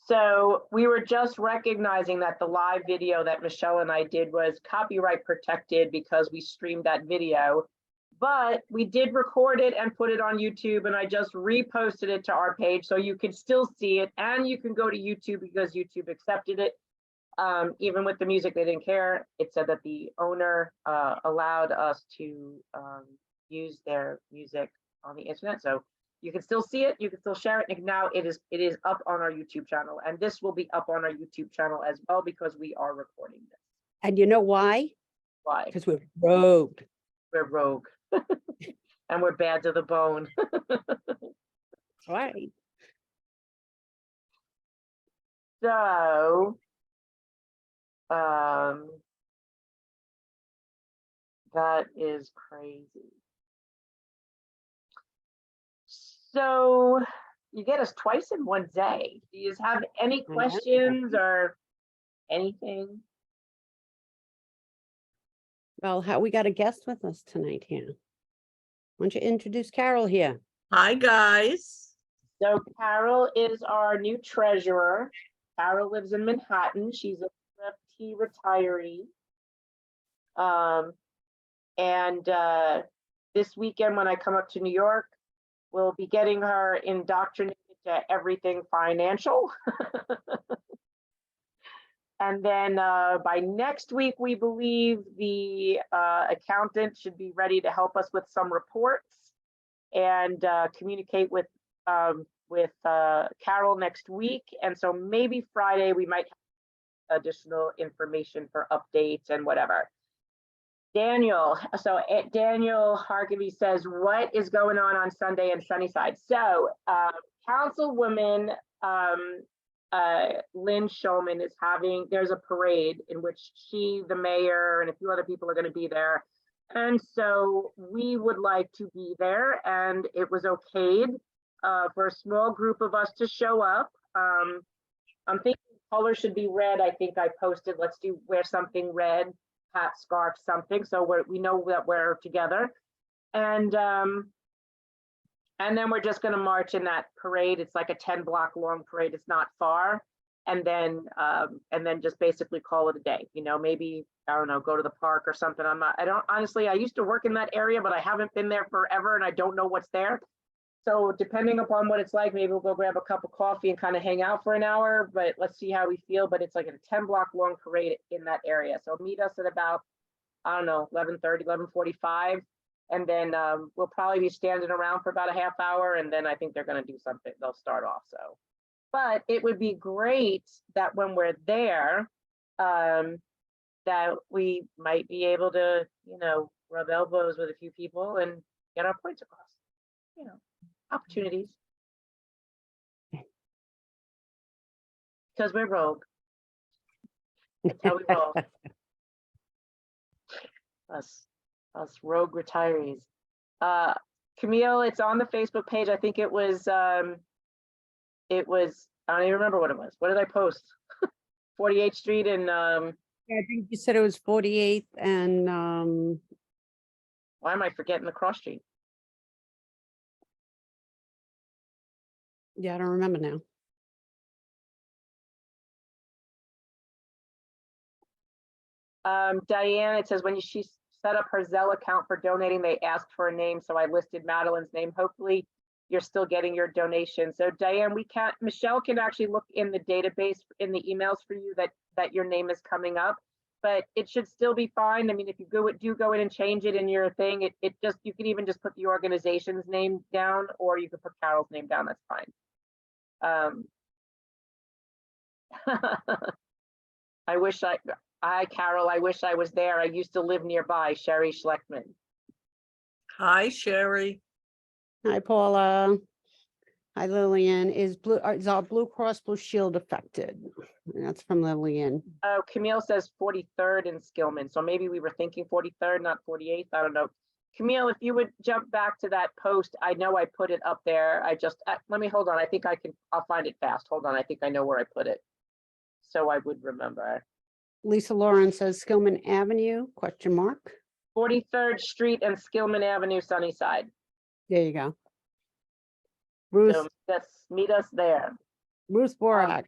So we were just recognizing that the live video that Michelle and I did was copyright protected because we streamed that video, but we did record it and put it on YouTube, and I just reposted it to our page so you can still see it, and you can go to YouTube because YouTube accepted it. Even with the music, they didn't care. It said that the owner allowed us to use their music on the internet. So you can still see it, you can still share it. And now it is up on our YouTube channel, and this will be up on our YouTube channel as well because we are recording this. And you know why? Why? Because we're rogue. We're rogue. And we're bad to the bone. Right. So that is crazy. So you get us twice in one day. Do you have any questions or anything? Well, we got a guest with us tonight here. Why don't you introduce Carol here? Hi, guys. So Carol is our new treasurer. Carol lives in Manhattan. She's a FT retiree. This weekend when I come up to New York, we'll be getting her indoctrinated to everything financial. And then by next week, we believe the accountant should be ready to help us with some reports and communicate with Carol next week. And so maybe Friday, we might have additional information for updates and whatever. Daniel, so Daniel Harkavy says, what is going on Sunday in Sunnyside? So Councilwoman Lynn Shulman is there's a parade in which she, the mayor, and a few other people are going to be there. And so we would like to be there, and it was okayed for a small group of us to show up. I'm thinking color should be red. I think I posted, let's wear something red, hat, scarf, something, so we know that we're together. And then we're just going to march in that parade. It's like a 10-block long parade. It's not far. And then just basically call it a day. You know, maybe, I don't know, go to the park or something. Honestly, I used to work in that area, but I haven't been there forever and I don't know what's there. So depending upon what it's like, maybe we'll go grab a cup of coffee and kind of hang out for an hour, but let's see how we feel. But it's like a 10-block long parade in that area. So meet us at about, I don't know, 11:30, 11:45. And then we'll probably be standing around for about a half hour. And then I think they're going to do something. They'll start off. So, but it would be great that when we're there, that we might be able to, you know, rub elbows with a few people and get our points across, you know, opportunities. Because we're rogue. That's how we roll. Us rogue retirees. Camille, it's on the Facebook page. I think it was, I don't even remember what it was. What did I post? 48th Street and Yeah, I think you said it was 48th and why am I forgetting the cross street? yeah, I don't remember now. Diane, it says when she set up her Zelle account for donating, they asked for a name, so I listed Madeline's name. Hopefully you're still getting your donation. So Diane, Michelle can actually look in the database in the emails for you that your name is coming up, but it should still be fine. I mean, if you do go in and change it in your thing, you can even just put the organization's name down, or you could put Carol's name down, that's fine. Hi, Carol, I wish I was there. I used to live nearby, Sherry Schleckman. Hi, Sherry. Hi, Paula. Hi, Lillian. Is our Blue Cross Blue Shield affected? That's from Lillian. Oh, Camille says 43rd in Skillman. So maybe we were thinking 43rd, not 48th. I don't know. Camille, if you would jump back to that post, I know I put it up there. Let me hold on. I think I'll find it fast. Hold on. I think I know where I put it. So I would remember. Lisa Lauren says Skillman Avenue, question mark. 43rd Street and Skillman Avenue, Sunnyside. There you go. Bruce, So meet us there. Bruce Borak.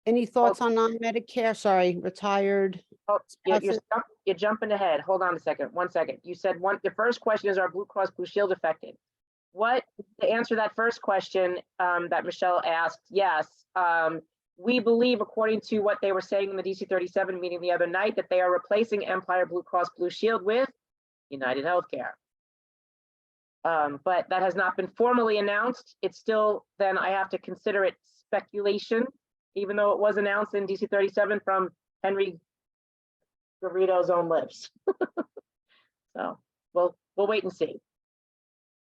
Any thoughts on non-Medicare? Sorry, retired. Oh, spouses? you're jumping ahead. Hold on a second. 1 second. You said the first question is, are Blue Cross Blue Shield affected? To answer that first question that Michelle asked, yes. We believe, according to what they were saying in the DC 37 meeting the other night, that they are replacing Empire Blue Cross Blue Shield with United Healthcare. But that has not been formally announced. It's still, then I have to consider it speculation, even though it was announced in DC 37 from Henry Garrido's own lips. So we'll wait and see.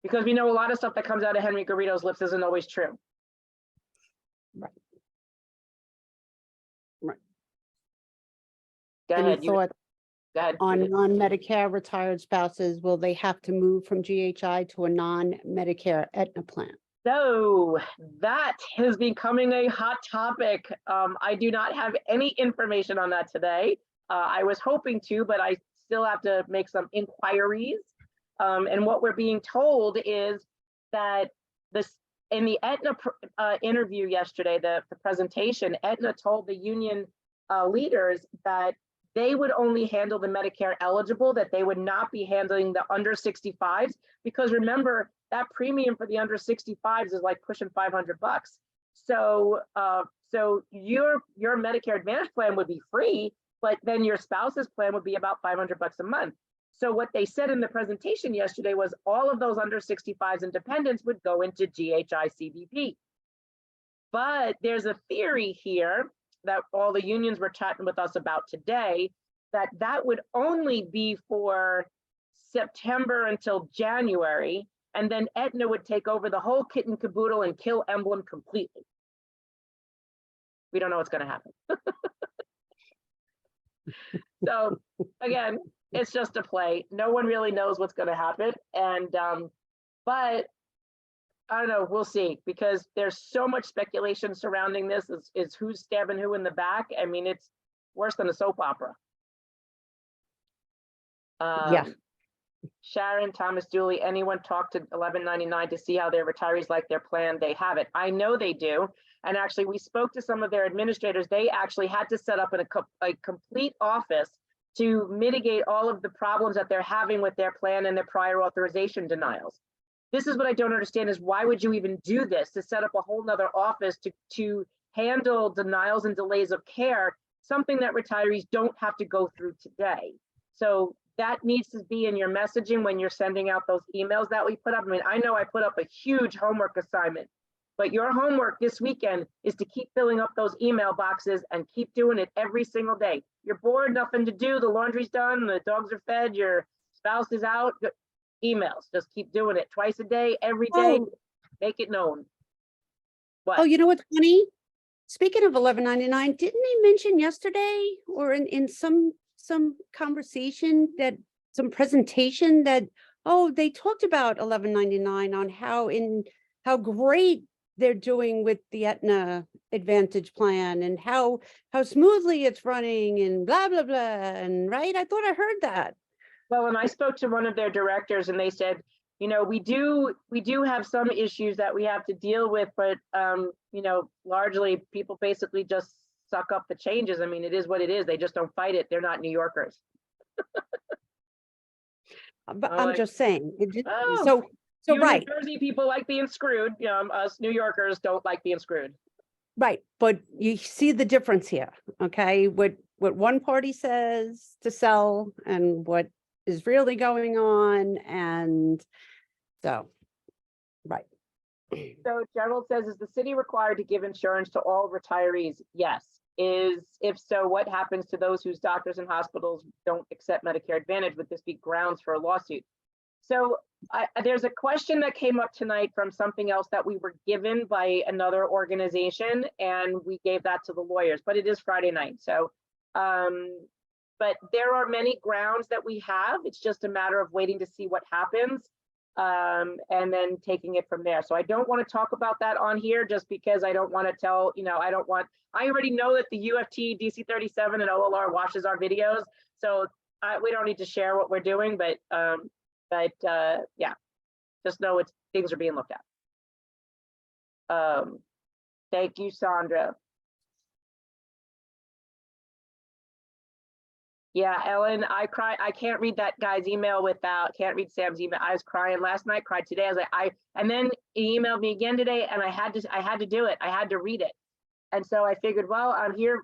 Because we know a lot of stuff that comes out of Henry Garrido's lips isn't always true. Right. Go Any ahead. thought Go ahead. on non-Medicare retired spouses? Will they have to move from GHI to a non-Medicare Aetna plan? So that is becoming a hot topic. I do not have any information on that today. I was hoping to, but I still have to make some inquiries. And what we're being told is that in the Aetna interview yesterday, the presentation, Aetna told the union leaders that they would only handle the Medicare eligible, that they would not be handling the under 65s, because remember, that premium for the under 65s is like pushing $500. So your Medicare Advantage plan would be free, but then your spouse's plan would be about $500 a month. So what they said in the presentation yesterday was all of those under 65s and dependents would go into GHI CBP. But there's a theory here that all the unions were chatting with us about today, that would only be for September until January, and then Aetna would take over the whole kit and caboodle and kill Emblem completely. We don't know what's going to happen. So again, it's just a play. No one really knows what's going to happen. And but I don't know, we'll see, because there's so much speculation surrounding this. Is who's stabbing who in the back. I mean, it's worse than a soap opera. Yeah. Sharon, Thomas Dooley, anyone talk to 1199 to see how their retirees like their plan? They have it. I know they do. And actually, we spoke to some of their administrators. They actually had to set up a complete office to mitigate all of the problems that they're having with their plan and their prior authorization denials. This is what I don't understand, is why would you even do this, to set up a whole nother office to handle denials and delays of care, something that retirees don't have to go through today. So that needs to be in your messaging when you're sending out those emails that we put up. I mean, I know I put up a huge homework assignment, but your homework this weekend is to keep filling up those email boxes and keep doing it every single day. You're bored, nothing to do, the laundry's done, the dogs are fed, your spouse is out, emails, just keep doing it twice a day, every day, make it known. What? Oh, you know what's funny? Speaking of 1199, didn't they mention yesterday or in some conversation, that some presentation that, oh, they talked about 1199 on how great they're doing with the Aetna Advantage plan and how smoothly it's running and blah, blah, blah. And right, I thought I heard that. Well, and I spoke to one of their directors and they said, you know, we do have some issues that we have to deal with, but you know, largely people basically just suck up the changes. I mean, it is what it is. They just don't fight it. They're not New Yorkers. But I'm just saying. Oh, So right. New Jersey people like being screwed. You know, us New Yorkers don't like being screwed. Right, but you see the difference here, okay? What one party says to sell and what is really going on, and so, right. So Gerald says, is the city required to give insurance to all retirees? Yes. If so, what happens to those whose doctors and hospitals don't accept Medicare Advantage? Would this be grounds for a lawsuit? So there's a question that came up tonight from something else that we were given by another organization, and we gave that to the lawyers, but it is Friday night. So, but there are many grounds that we have. It's just a matter of waiting to see what happens, and then taking it from there. So I don't want to talk about that on here just because I don't want to tell, you know, I already know that the UFT, DC 37 and OLR watches our videos. So we don't need to share what we're doing, but yeah, just know things are being looked at. Thank you, Sandra. Yeah, Ellen, I cry. I can't read that guy's email can't read Sam's email. I was crying last night, cried today. I was like, and then he emailed me again today and I had to do it. I had to read it. And so I figured, well, I'm here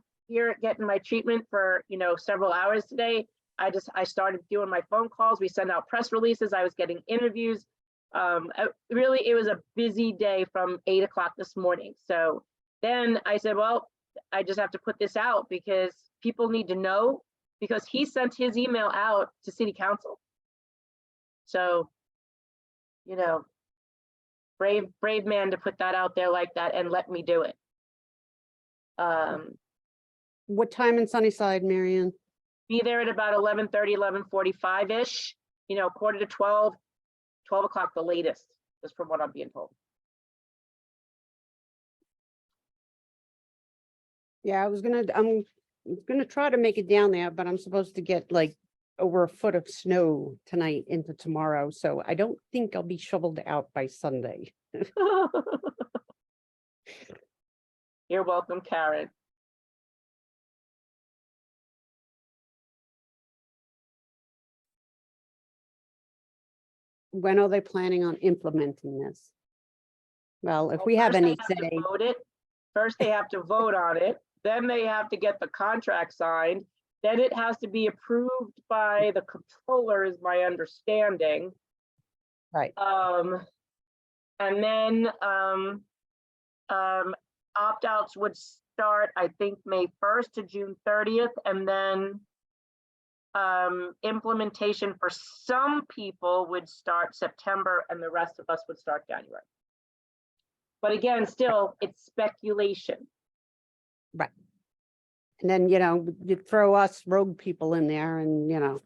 getting my treatment for, several hours today. I started doing my phone calls. We send out press releases. I was getting interviews. Really, it was a busy day from 8 o'clock this morning. So then I said, well, I just have to put this out because people need to know, because he sent his email out to city council. So, brave man to put that out there like that and let me do it. What time in Sunnyside, Marianne? Be there at about 11:30, 11:45-ish, quarter to 12 o'clock the latest, is from what I'm being told. Yeah, I'm gonna try to make it down there, but I'm supposed to get like over a foot of snow tonight into tomorrow, so I don't think I'll be shoveled out by Sunday. You're welcome, Karen. When are they planning on implementing this? Well, if Well, we have first they any have to say, vote it. First, they have to vote on it. Then they have to get the contract signed. Then it has to be approved by the controller, is my understanding. right, And then opt-outs would start, I think, May 1st to June 30th, and then implementation for some people would start September, and the rest of us would start January. But again, still, it's speculation. right. And then, you throw us rogue people in there and,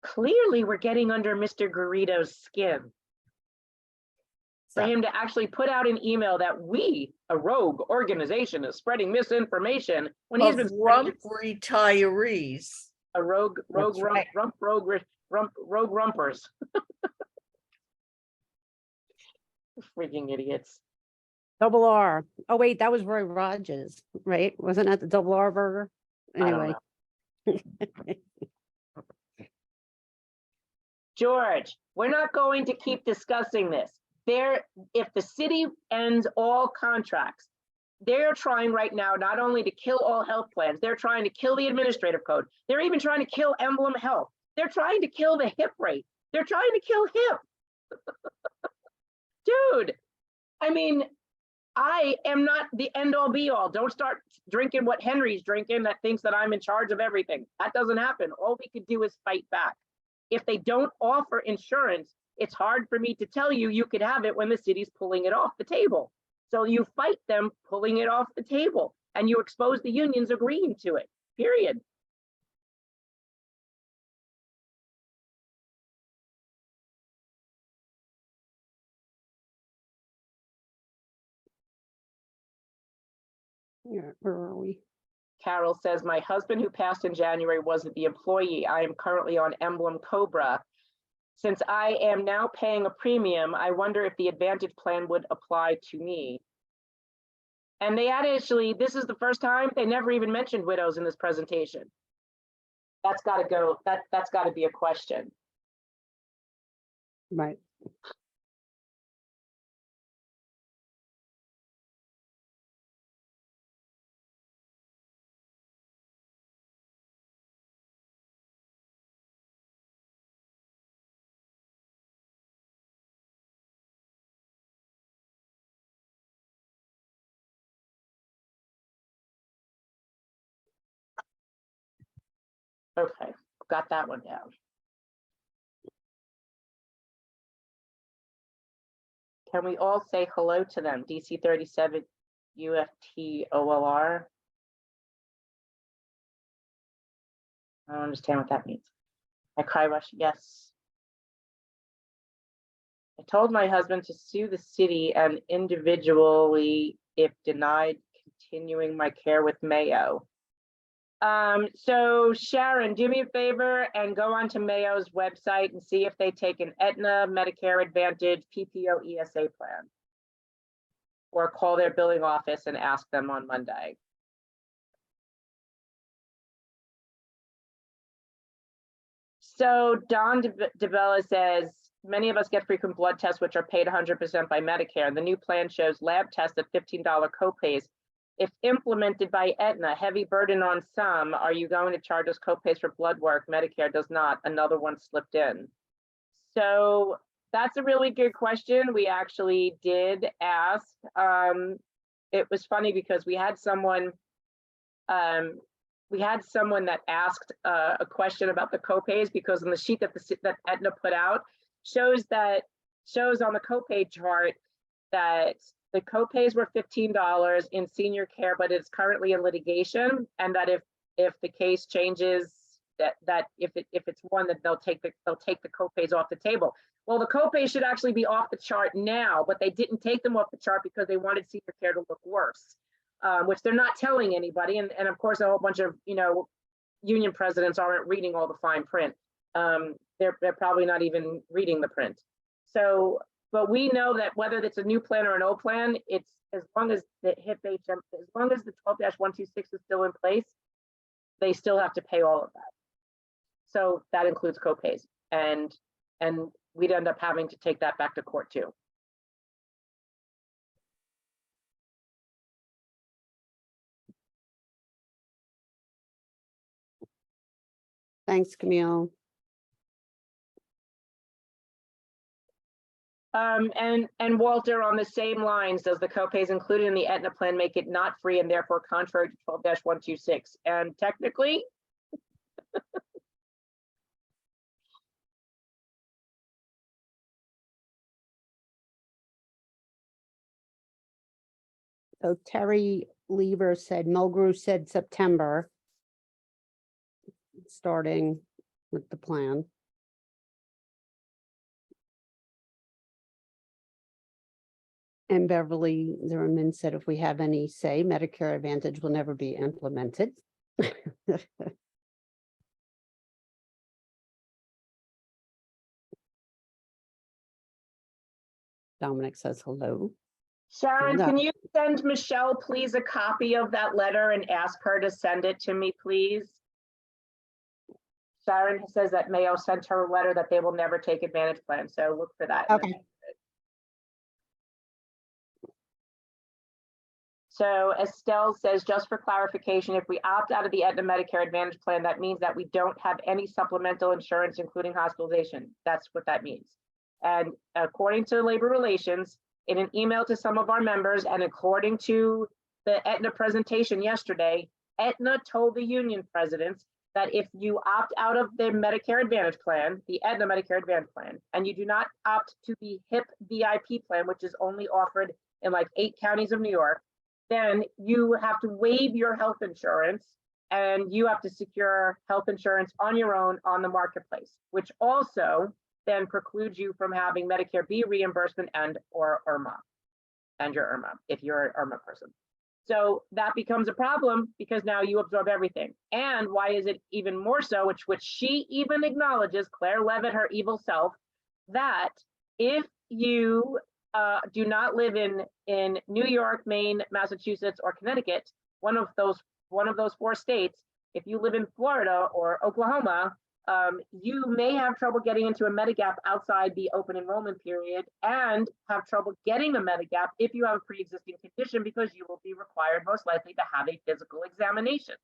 Clearly, we're getting under Mr. Garrido's skin. For So, him to actually put out an email that we, a rogue organization, is spreading misinformation when he's Of been rump spreading retirees. a rogue That's right. rumpers. Freaking idiots. double R. Oh, wait, that was Roy Rogers, right? Wasn't that the double R burger? I don't Anyway, know. George, we're not going to keep discussing this. If the city ends all contracts, they're trying right now not only to kill all health plans, they're trying to kill the administrative code. They're even trying to kill Emblem Health. They're trying to kill the HIP rate. They're trying to kill HIP. Dude, I mean, I am not the end all be all. Don't start drinking what Henry's drinking that thinks that I'm in charge of everything. That doesn't happen. All we could do is fight back. If they don't offer insurance, it's hard for me to tell you you could have it when the city's pulling it off the table. So you fight them pulling it off the table and you expose the unions agreeing to it, period. yeah, where are we? Carol says, my husband who passed in January wasn't the employee. I am currently on Emblem Cobra. Since I am now paying a premium, I wonder if the Advantage plan would apply to me. And they actually, this is the first time they never even mentioned widows in this presentation. That's got to go. That's got to be a question. Right. Okay, got that one down. Can we all say hello to them? DC 37 UFT OLR. I don't understand what that means. I cry rush, yes. I told my husband to sue the city and individually if denied continuing my care with Mayo. So Sharon, do me a favor and go onto Mayo's website and see if they take an Aetna, Medicare Advantage, PPO, ESA plan. Or call their billing office and ask them on Monday. So Don DeBella says, many of us get frequent blood tests, which are paid 100% by Medicare. The new plan shows lab tests at $15 copays. If implemented by Aetna, heavy burden on some, are you going to charge us copays for blood work? Medicare does not. Another one slipped in. So that's a really good question. We actually did ask. It was funny because we had someone that asked a question about the copays, because on the sheet that Aetna put out shows on the copay chart that the copays were $15 in senior care, but it's currently in litigation, and that if the case changes, that if it's one, that they'll take the copays off the table. Well, the copays should actually be off the chart now, but they didn't take them off the chart because they wanted senior care to look worse, which they're not telling anybody. And of course, a whole bunch of union presidents aren't reading all the fine print. They're probably not even reading the print. So, but we know that whether it's a new plan or an old plan, it's as long as the HIP-HM, as long as the 12-126 is still in place, they still have to pay all of that. So that includes copays, and we'd end up having to take that back to court too. Thanks, Camille. And Walter, on the same lines, does the copays included in the Aetna plan make it not free and therefore contrary to 12-126? And technically, So Terry Lever said, Mulgrew said September, starting with the plan. And Beverly Zimmerman said, if we have any say, Medicare Advantage will never be implemented. Dominic says hello. Sharon, No. can you send Michelle, please, a copy of that letter and ask her to send it to me, please? Sharon says that Mayo sent her a letter that they will never take Advantage plan, so look for that. Okay. So Estelle says, just for clarification, if we opt out of the Aetna Medicare Advantage plan, that means that we don't have any supplemental insurance, including hospitalization. That's what that means. And according to Labor Relations, in an email to some of our members, and according to the Aetna presentation yesterday, Aetna told the union presidents that if you opt out of the Medicare Advantage plan, the Aetna Medicare Advantage plan, and you do not opt to the HIP VIP plan, which is only offered in like 8 counties of New York, then you have to waive your health insurance and you have to secure health insurance on your own on the marketplace, which also then precludes you from having Medicare B reimbursement and or IRMA, and your IRMA, if you're an IRMA person. So that becomes a problem because now you absorb everything. And why is it even more so, which she even acknowledges, Claire Levitt, her evil self, that if you do not live in New York, Maine, Massachusetts, or Connecticut, one of those 4 states, if you live in Florida or Oklahoma, you may have trouble getting into a Medigap outside the open enrollment period and have trouble getting a Medigap if you have a pre-existing condition, because you will be required most likely to have a physical examination.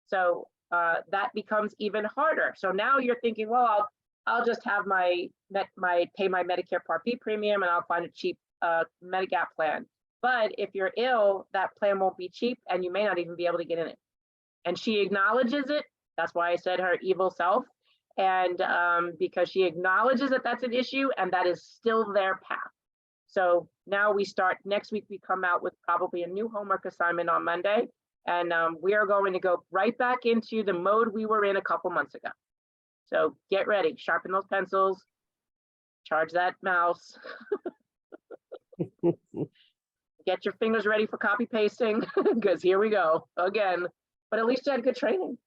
So that becomes even harder. So now you're thinking, well, I'll just have pay my Medicare Part B premium and I'll find a cheap Medigap plan. But if you're ill, that plan won't be cheap and you may not even be able to get in it. And she acknowledges it. That's why I said her evil self. And because she acknowledges that that's an issue and that is still their path. So now we start, next week we come out with probably a new homework assignment on Monday. And we are going to go right back into the mode we were in a couple months ago. So get ready, sharpen those pencils, charge that mouse. Get your fingers ready for copy pasting, because here we go again. But at least you had good training.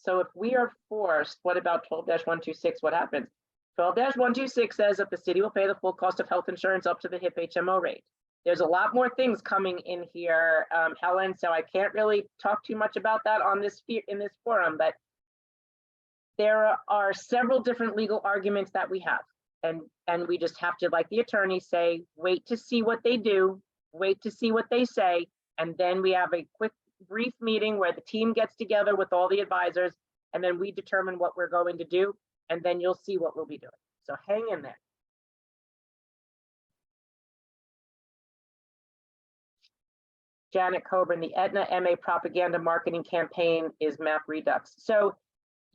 So if we are forced, what about 12-126? What happens? 12-126 says that the city will pay the full cost of health insurance up to the HIP HMO rate. there's a lot more things coming in here, Helen, so I can't really talk too much about that on this in this forum, but there are several different legal arguments that we have. And we just have to, like the attorney say, wait to see what they do, wait to see what they say, and then we have a quick, brief meeting where the team gets together with all the advisors, and then we determine what we're going to do, and then you'll see what we'll be doing. So hang in there. Janet Coburn, the Aetna MA propaganda marketing campaign is map redux. So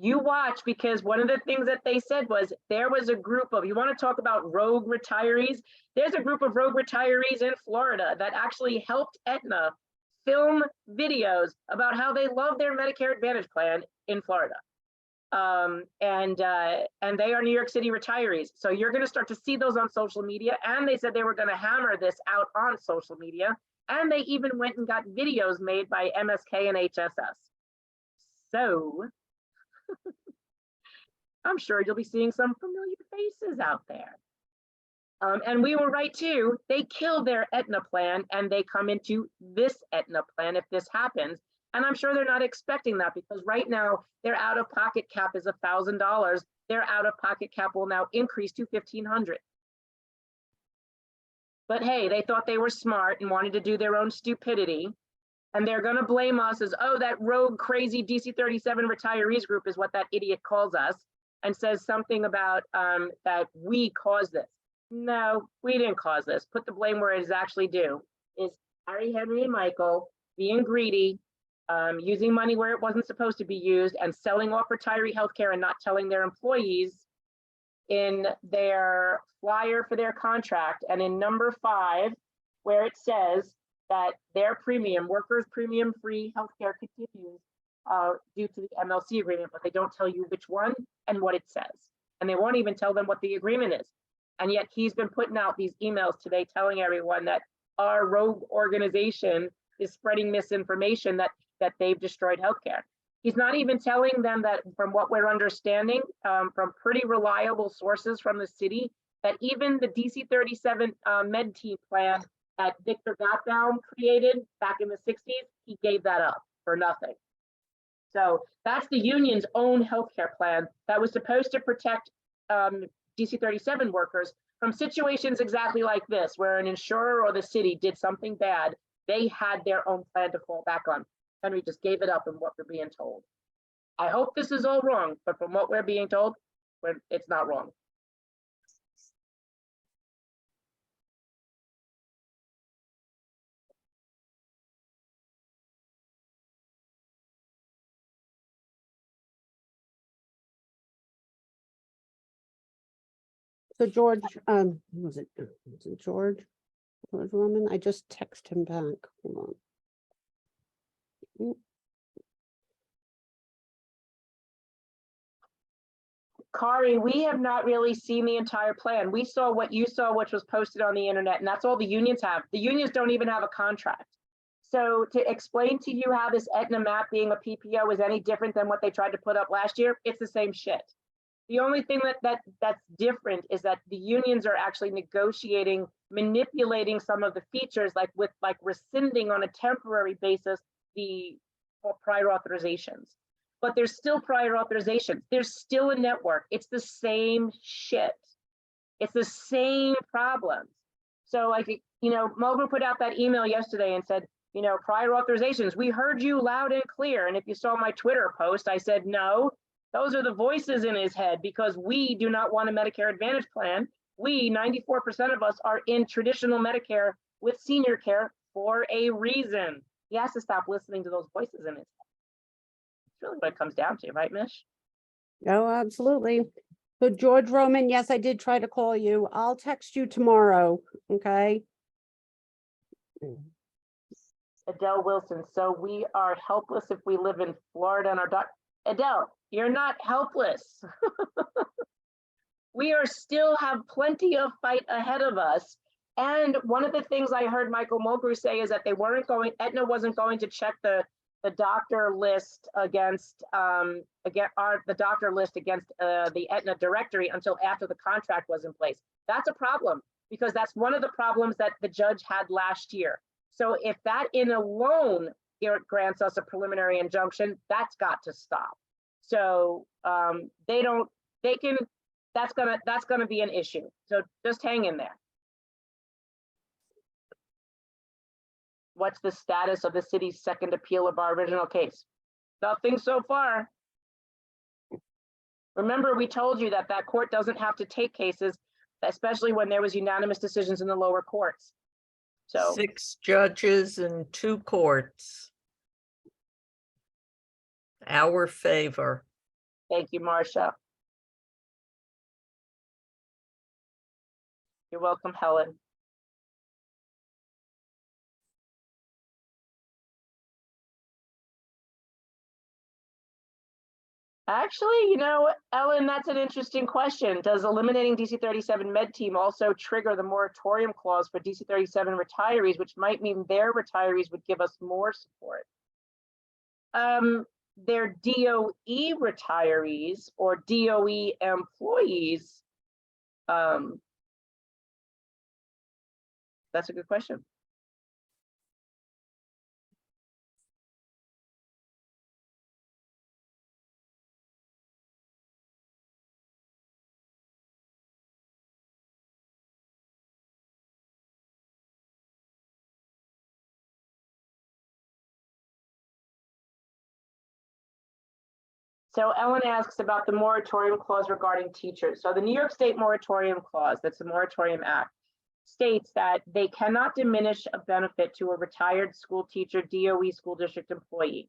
you watch, because one of the things that they said was there was a group of, you want to talk about rogue retirees? There's a group of rogue retirees in Florida that actually helped Aetna film videos about how they love their Medicare Advantage plan in Florida. And they are New York City retirees. So you're going to start to see those on social media. And they said they were going to hammer this out on social media. And they even went and got videos made by MSK and HSS. So I'm sure you'll be seeing some familiar faces out there. And we were right too. They killed their Aetna plan and they come into this Aetna plan if this happens. And I'm sure they're not expecting that, because right now their out-of-pocket cap is $1,000. Their out-of-pocket cap will now increase to $1,500. But hey, they thought they were smart and wanted to do their own stupidity. And they're going to blame us as, oh, that rogue, crazy DC-37 retirees group is what that idiot calls us, and says something about that we caused this. No, we didn't cause this. Put the blame where it is actually due. Is Harry, Henry, and Michael being greedy, using money where it wasn't supposed to be used, and selling off retiree healthcare and not telling their employees in their flyer for their contract, and in number 5, where it says that their premium, workers' premium free healthcare continues due to the MLC agreement, but they don't tell you which one and what it says. And they won't even tell them what the agreement is. And yet he's been putting out these emails today telling everyone that our rogue organization is spreading misinformation that they've destroyed healthcare. He's not even telling them that, from what we're understanding from pretty reliable sources from the city, that even the DC-37 med team plan that Victor Gottbaum created back in the 60s, he gave that up for nothing. So that's the union's own healthcare plan that was supposed to protect DC-37 workers from situations exactly like this, where an insurer or the city did something bad. They had their own plan to fall back on. Henry just gave it up in what we're being told. I hope this is all wrong, but from what we're being told, it's not wrong. So George, was it George? George Roman? I just texted him back. Hold on. Kari, we have not really seen the entire plan. We saw what you saw, which was posted on the internet, and that's all the unions have. The unions don't even have a contract. So to explain to you how this Aetna map being a PPO is any different than what they tried to put up last year, it's the same shit. The only thing that's different is that the unions are actually negotiating, manipulating some of the features, like rescinding on a temporary basis the prior authorizations. But there's still prior authorizations. There's still a network. It's the same shit. It's the same problems. So like, you know, Mulgrew put out that email yesterday and said, you know, prior authorizations, we heard you loud and clear. And if you saw my Twitter post, I said, no, those are the voices in his head, because we do not want a Medicare Advantage plan. We, 94% of us, are in traditional Medicare with senior care for a reason. He has to stop listening to those voices in his head. It's really what it comes down to, right, Mish? Oh, absolutely. So George Roman, yes, I did try to call you. I'll text you tomorrow, okay? Adele Wilson, so we are helpless if we live in Florida and our doctor. Adele, you're not helpless. We are still have plenty of fight ahead of us. And one of the things I heard Michael Mulgrew say is that they weren't going, Aetna wasn't going to check the doctor list against the doctor list against the Aetna directory until after the contract was in place. That's a problem, because that's one of the problems that the judge had last year. So if that in alone grants us a preliminary injunction, that's got to stop. So that's gonna be an issue. So just hang in there. What's the status of the city's second appeal of our original case? Nothing so far. Remember, we told you that that court doesn't have to take cases, especially when there was unanimous decisions in the lower courts. So 6 judges and 2 courts. Our favor. thank you, Marcia. You're welcome, Helen. Actually, you know, Ellen, that's an interesting question. Does eliminating DC 37 med team also trigger the moratorium clause for DC 37 retirees, which might mean their retirees would give us more support? Their DOE retirees or DOE employees? That's a good question. So Ellen asks about the moratorium clause regarding teachers. So the New York State moratorium clause, that's the Moratorium Act, states that they cannot diminish a benefit to a retired school teacher, DOE school district employee,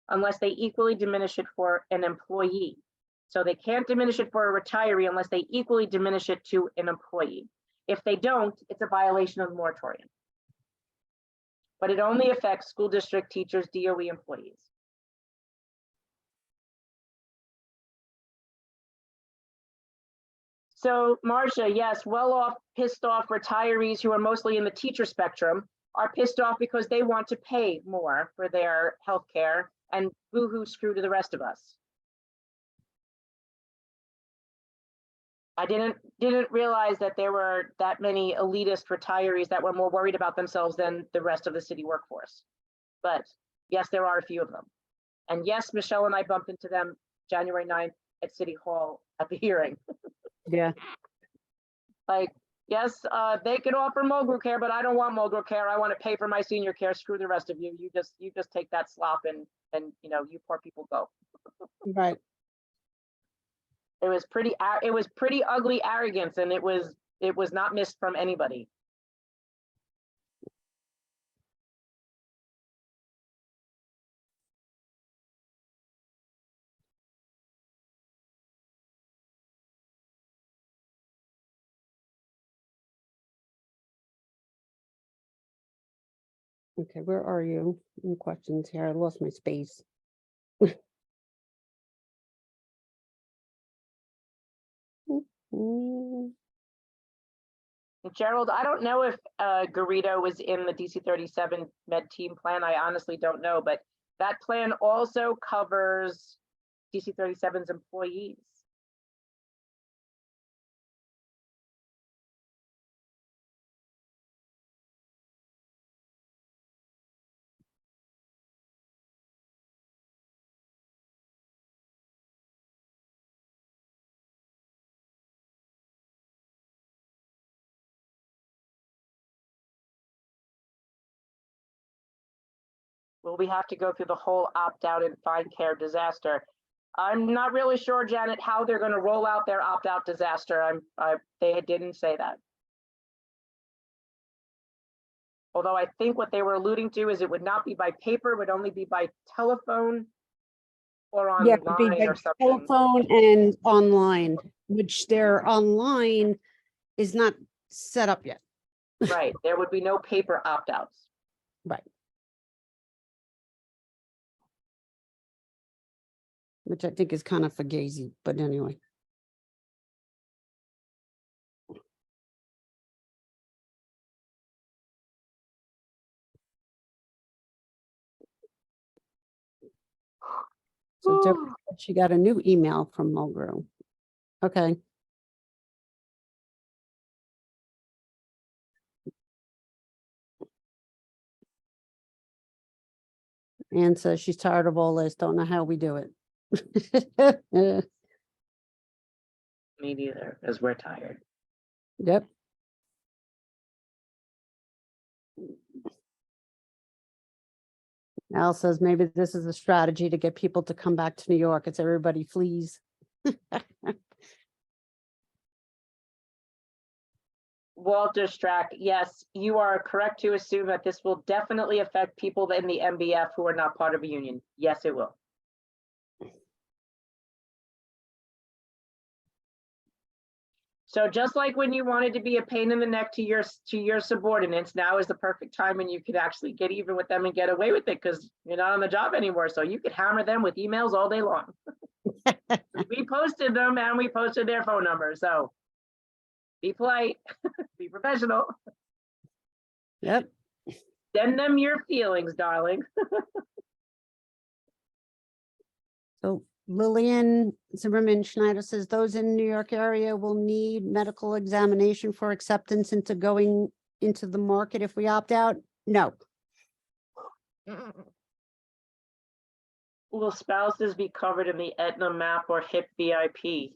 unless they equally diminish it for an employee. So they can't diminish it for a retiree unless they equally diminish it to an employee. If they don't, it's a violation of the moratorium. But it only affects school district teachers, DOE employees. So Marcia, yes, well-off, pissed off retirees who are mostly in the teacher spectrum are pissed off because they want to pay more for their health care, and boo-hoo screw to the rest of us. I didn't realize that there were that many elitist retirees that were more worried about themselves than the rest of the city workforce. But yes, there are a few of them. And yes, Michelle and I bumped into them January 9th at City Hall at the hearing. Yeah. Like, yes, they could offer Mulgrew care, but I don't want Mulgrew care. I want to pay for my senior care. Screw the rest of you. You just take that slop and you know, you poor people go. Right. It was pretty ugly arrogance, and it was not missed from anybody. Okay, where are you? Any questions here? I lost my space. Mm, Gerald, I don't know if Garrido was in the DC 37 med team plan. I honestly don't know, but that plan also covers DC 37's employees. Will we have to go through the whole opt-out and find care disaster? I'm not really sure, Janet, how they're going to roll out their opt-out disaster. They didn't say that. Although I think what they were alluding to is it would not be by paper, it would only be by telephone or yeah, it'd be online by or something. telephone and online, which their online is not set up yet. Right, there would be no paper opt-outs. Right. Which I think is kind of fugazi, but anyway. So Deborah said she got a new email from Mulgrew. Okay. Anne says she's tired of all this, don't know how we do it. Me neither, because we're tired. Yep. Al says maybe this is a strategy to get people to come back to New York as everybody flees. Walter Strack, yes, you are correct to assume that this will definitely affect people in the MBF who are not part of a union. Yes, it will. So just like when you wanted to be a pain in the neck to your subordinates, now is the perfect time when you could actually get even with them and get away with it because you're not on the job anymore. So you could hammer them with emails all day long. We posted them and we posted their phone number. So be polite, be professional. Yep. Send them your feelings, darling. So Lillian Zimmerman Schneider says those in New York area will need medical examination for acceptance into going into the market if we opt out. No. Will spouses be covered in the Aetna MAP or HIP VIP?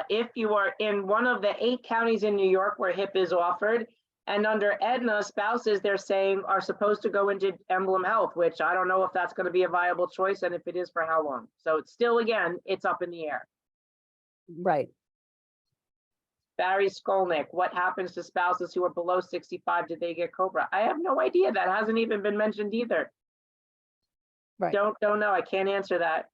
If you are in one of the 8 counties in New York where HIP is offered, and under Aetna, spouses, they're saying, are supposed to go into Emblem Health, which I don't know if that's going to be a viable choice, and if it is, for how long. So it's still, again, it's up in the air. Right. Barry Skolnick, what happens to spouses who are below 65? Did they get COBRA? I have no idea. That hasn't even been mentioned either. Right. Don't know. I can't answer that.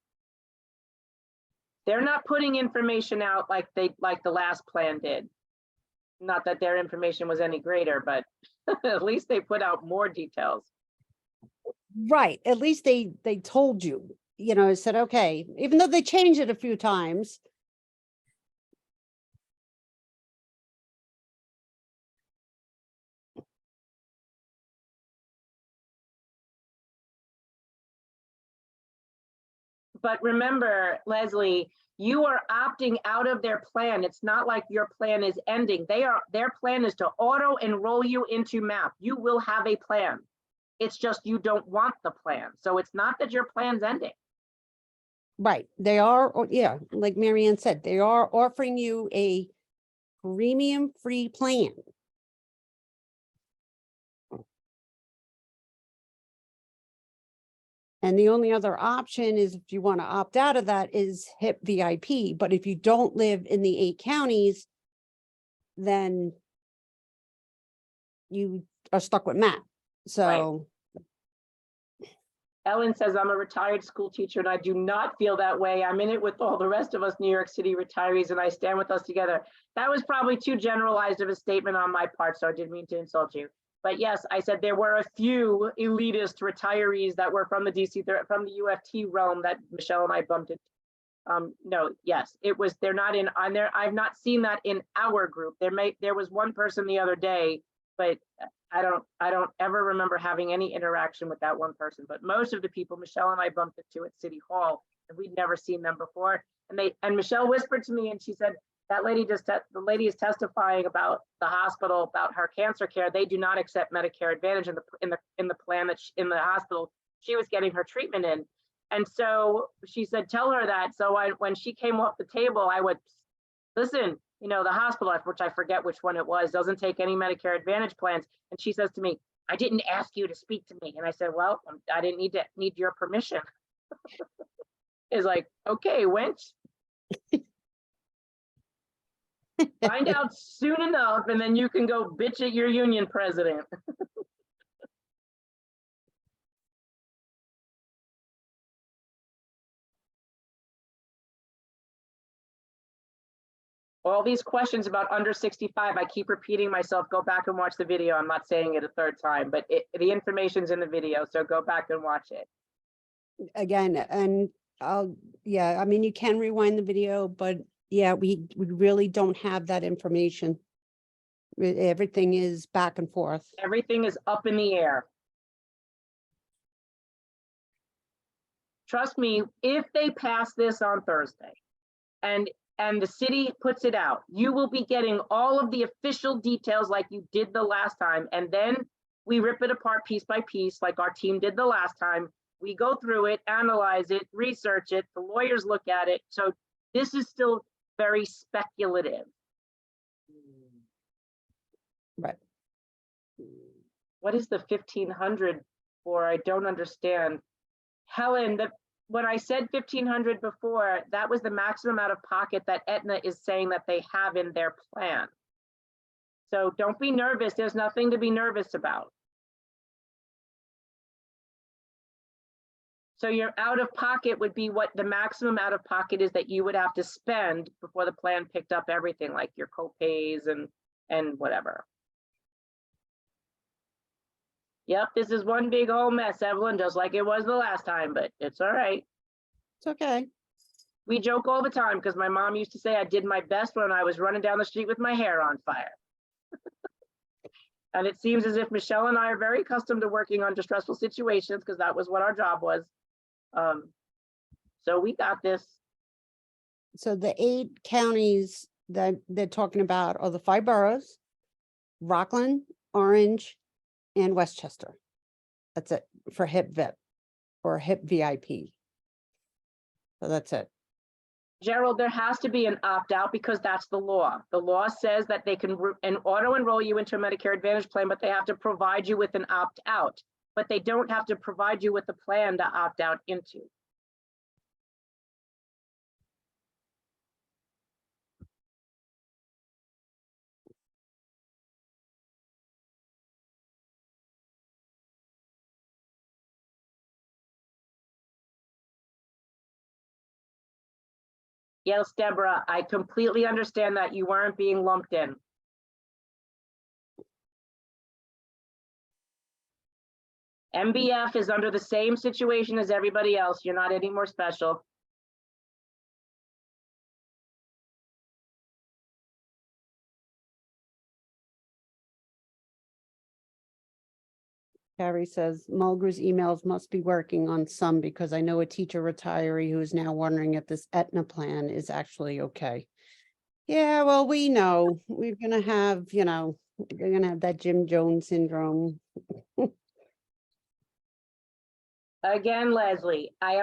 They're not putting information out like the last plan did. Not that their information was any greater, but at least they put out more details. Right. At least they told you, said, okay, even though they changed it a few times. But remember, Leslie, you are opting out of their plan. It's not like your plan is ending. Their plan is to auto enroll you into MAP. You will have a plan. It's just you don't want the plan. So it's not that your plan's ending. Right. They are, yeah, like Marianne said, they are offering you a premium free plan. And the only other option is if you want to opt out of that is HIP VIP. But if you don't live in the 8 counties, then you are stuck with MAP. So. Right. Ellen says, I'm a retired school teacher and I do not feel that way. I'm in it with all the rest of us New York City retirees and I stand with us together. That was probably too generalized of a statement on my part, so I didn't mean to insult you. But yes, I said there were a few elitist retirees that were from the DC, from the UFT realm that Michelle and I bumped into. No, yes, it was, they're not in on there. I've not seen that in our group. There was one person the other day, but I don't ever remember having any interaction with that one person. But most of the people Michelle and I bumped into at City Hall, and we'd never seen them before. And Michelle whispered to me and she said, that lady the lady is testifying about the hospital, about her cancer care. They do not accept Medicare Advantage in the plan that in the hospital she was getting her treatment in. And so she said, tell her that. So when she came off the table, I would listen, the hospital, which I forget which one it was, doesn't take any Medicare Advantage plans. And she says to me, I didn't ask you to speak to me. And I said, well, I didn't need your permission. It's like, okay, wench. Find out soon enough, and then you can go bitch at your union president. All these questions about under 65, I keep repeating myself, go back and watch the video. I'm not saying it a third time, but the information's in the video, so go back and watch it. Again, and yeah, I mean, you can rewind the video, but yeah, we really don't have that information. Everything is back and forth. Everything is up in the air. Trust me, if they pass this on Thursday and the city puts it out, you will be getting all of the official details like you did the last time. And then we rip it apart piece by piece, like our team did the last time. We go through it, analyze it, research it, the lawyers look at it. So this is still very speculative. Right. What is the 1,500 for? I don't understand. Helen, when I said 1,500 before, that was the maximum out of pocket that Aetna is saying that they have in their plan. So don't be nervous. There's nothing to be nervous about. So your out of pocket would be what the maximum out of pocket is that you would have to spend before the plan picked up everything, like your co-pays and whatever. Yep, this is one big old mess, Evelyn, just like it was the last time, but it's all right. It's okay. We joke all the time because my mom used to say I did my best when I was running down the street with my hair on fire. And it seems as if Michelle and I are very accustomed to working under stressful situations because that was what our job was. So we got this. So the 8 counties that they're talking about are the 5 boroughs, Rockland, Orange, and Westchester. That's it for HIP VIP or HIP VIP. So that's it. Gerald, there has to be an opt-out because that's the law. The law says that they can auto-enroll you into a Medicare Advantage plan, but they have to provide you with an opt-out. But they don't have to provide you with a plan to opt out into. Yes, Deborah, I completely understand that you weren't being lumped in. MBF is under the same situation as everybody else. You're not any more special. Carrie says Mulgrews emails must be working on some because I know a teacher retiree who is now wondering if this Aetna plan is actually okay. Yeah, well, we know we're gonna have, we're gonna have that Jim Jones syndrome. Again, Leslie, I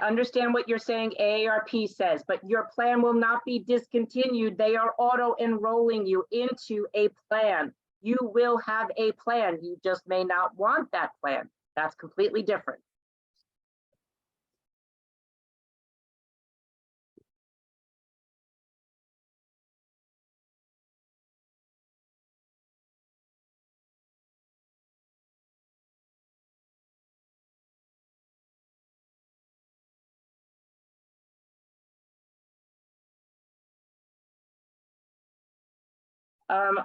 understand what you're saying AARP says, but your plan will not be discontinued. They are auto enrolling you into a plan. You will have a plan. You just may not want that plan. That's completely different.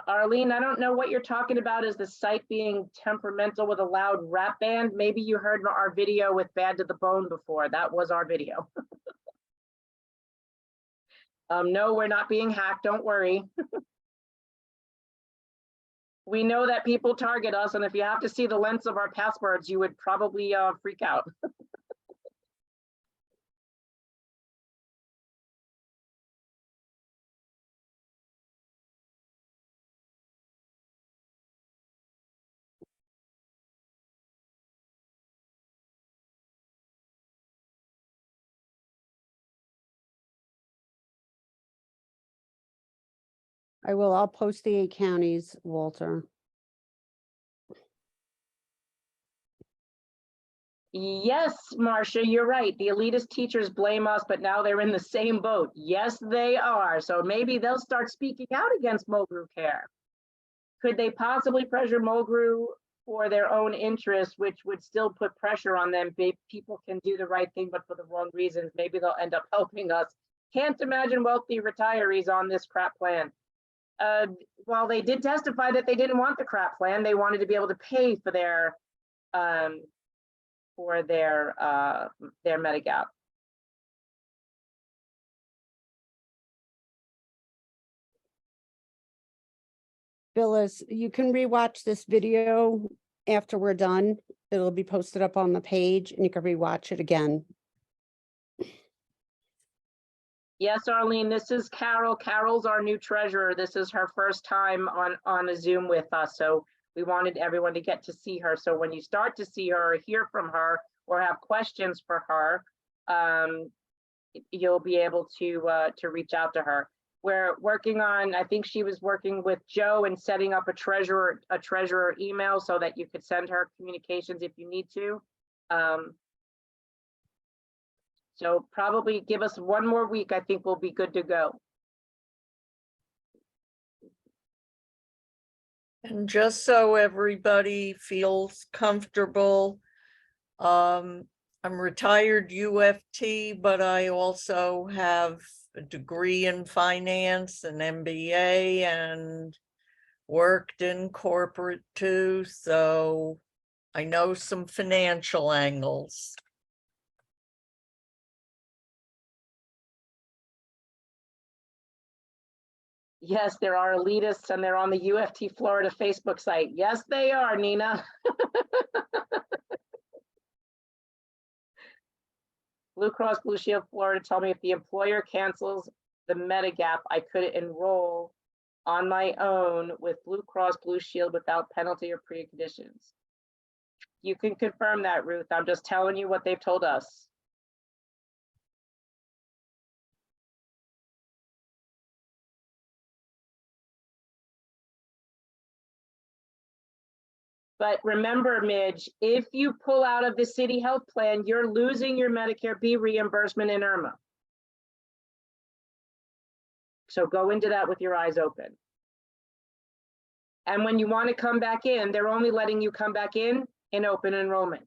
Arlene, I don't know what you're talking about. Is the site being temperamental with a loud rap band? Maybe you heard our video with Bad to the Bone before. That was our video. No, we're not being hacked. Don't worry. We know that people target us, and if you have to see the lengths of our passwords, you would probably freak out. I'll post the 8 counties, Walter. Yes, Marcia, you're right. The elitist teachers blame us, but now they're in the same boat. Yes, they are. So maybe they'll start speaking out against Mulgrew Care. Could they possibly pressure Mulgrew for their own interests, which would still put pressure on them? People can do the right thing, but for the wrong reasons. Maybe they'll end up helping us. Can't imagine wealthy retirees on this crap plan. Well, they did testify that they didn't want the crap plan. They wanted to be able to pay for their Medigap. Phyllis, you can rewatch this video after we're done. It'll be posted up on the page and you can rewatch it again. Yes, Arlene, this is Carol. Carol's our new treasurer. This is her first time on a Zoom with us. So We wanted everyone to get to see her. So when you start to see her or hear from her or have questions for her, you'll be able to reach out to her. We're working on, I think she was working with Joe and setting up a treasurer email so that you could send her communications if you need to. So probably give us one more week. I think we'll be good to go. And just so everybody feels comfortable, I'm retired UFT, but I also have a degree in finance, an MBA, and worked in corporate too, so I know some financial angles. Yes, there are elitists and they're on the UFT Florida Facebook site. Yes, they are, Nina. Blue Cross Blue Shield Florida told me if the employer cancels the Medigap, I could enroll on my own with Blue Cross Blue Shield without penalty or preconditions. You can confirm that, Ruth. I'm just telling you what they've told us. But remember, Midge, if you pull out of the city health plan, you're losing your Medicare B reimbursement in IRMA. So go into that with your eyes open. And when you want to come back in, they're only letting you come back in open enrollment.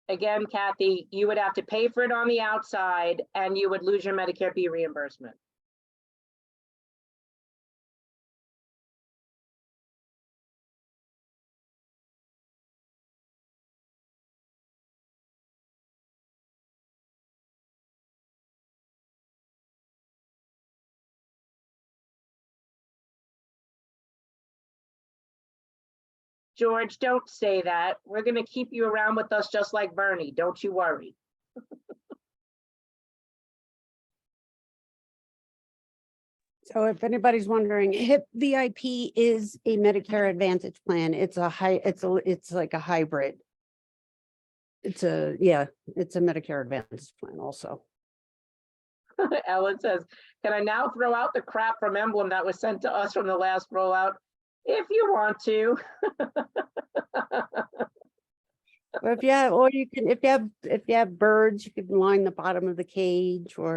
Again, Kathy, you would have to pay for it on the outside and you would lose your Medicare B reimbursement. George, don't say that. We're going to keep you around with us just like Bernie. Don't you worry. So if anybody's wondering, HIP VIP is a Medicare Advantage plan. It's like a hybrid. It's a Medicare Advantage plan also. Ellen says, can I now throw out the crap from Emblem that was sent to us from the last rollout? If you want to. Or if you have birds, you can line the bottom of the cage, or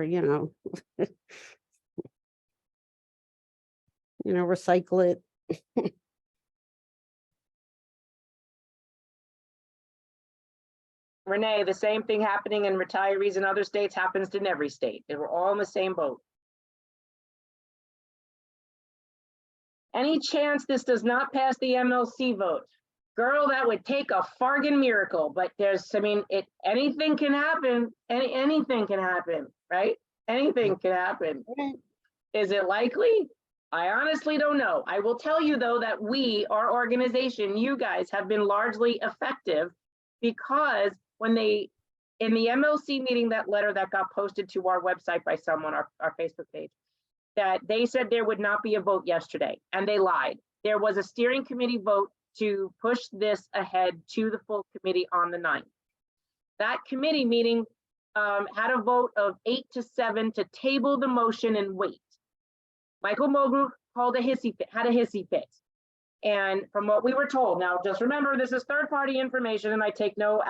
recycle it. Renee, the same thing happening in retirees in other states happens in every state. They were all in the same boat. Any chance this does not pass the MLC vote? Girl, that would take a fargan miracle, but anything can happen. Anything can happen, right? Anything can happen. Is it likely? I honestly don't know. I will tell you though that our organization, you guys have been largely effective because in the MLC meeting, that letter that got posted to our website by someone, our Facebook page, that they said there would not be a vote yesterday, and they lied. There was a steering committee vote to push this ahead to the full committee on the 9th. That committee meeting had a vote of 8-7 to table the motion and wait. Michael Mulgrew had a hissy fit. And from what we were told, now just remember, this is third-party information and I take no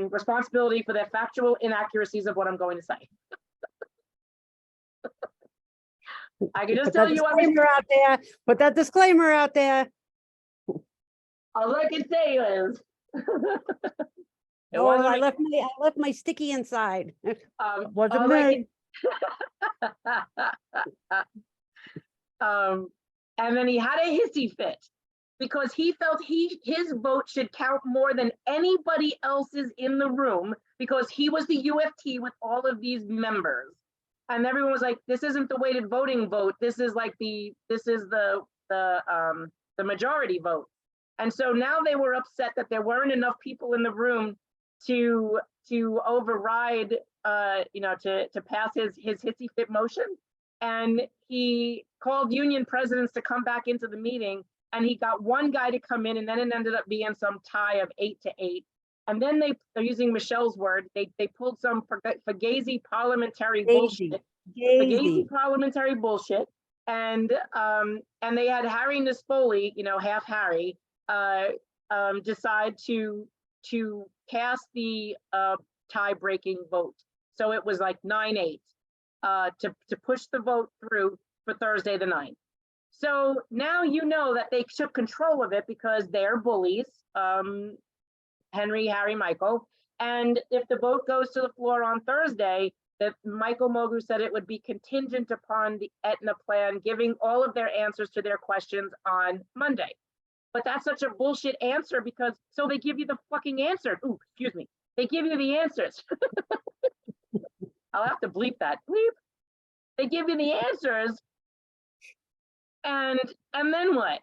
responsibility for the factual inaccuracies of what I'm going to say. I can just tell you put that disclaimer out there. All I can say is I left my sticky inside. Wasn't me. And then he had a hissy fit because he felt his vote should count more than anybody else's in the room because he was the UFT with all of these members. And everyone was like, this isn't the weighted voting vote. This is like the majority vote. And so now they were upset that there weren't enough people in the room to override, to pass his hissy fit motion. And he called union presidents to come back into the meeting, and he got one guy to come in, and then it ended up being some tie of 8-8. And then they're using Michelle's word, they pulled some fugazi parliamentary bullshit. Fugazi parliamentary bullshit. And they had Harry Nispoli, half Harry, decide to cast the tie-breaking vote. So it was like 9-8 to push the vote through for Thursday the 9th. So now you know that they took control of it because they're bullies, Henry, Harry, Michael. And if the vote goes to the floor on Thursday, that Michael Mogu said it would be contingent upon the Aetna plan giving all of their answers to their questions on Monday. But that's such a bullshit answer because, so they give you the fucking answer. Ooh, excuse me. They give you the answers. I'll have to bleep that. Bleep. They give you the answers. And then what?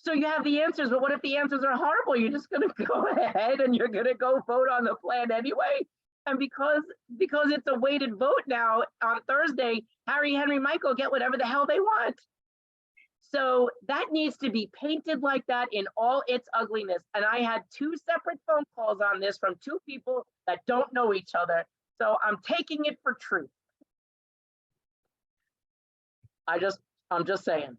So you have the answers, but what if the answers are horrible? You're just going to go ahead and you're going to go vote on the plan anyway. And because it's a weighted vote now on Thursday, Harry, Henry, Michael get whatever the hell they want. So that needs to be painted like that in all its ugliness. And I had 2 separate phone calls on this from 2 people that don't know each other. So I'm taking it for truth. I'm just saying.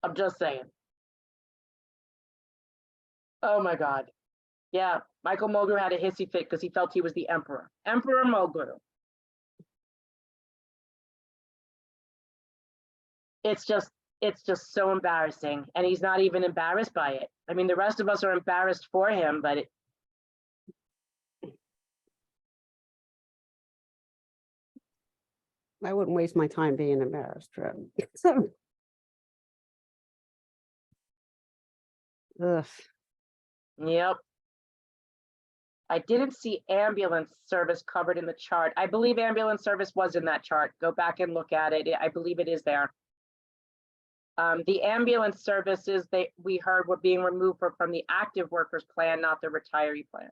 I'm just saying. Oh my God. Yeah, Michael Mulgrew had a hissy fit because he felt he was the emperor. Emperor Mulgrew. It's just so embarrassing. And he's not even embarrassed by it. I mean, the rest of us are embarrassed for him, but I wouldn't waste my time being embarrassed. So, ugh. Yep. I didn't see ambulance service covered in the chart. I believe ambulance service was in that chart. Go back and look at it. I believe it is there. The ambulance services we heard were being removed from the active workers plan, not the retiree plan.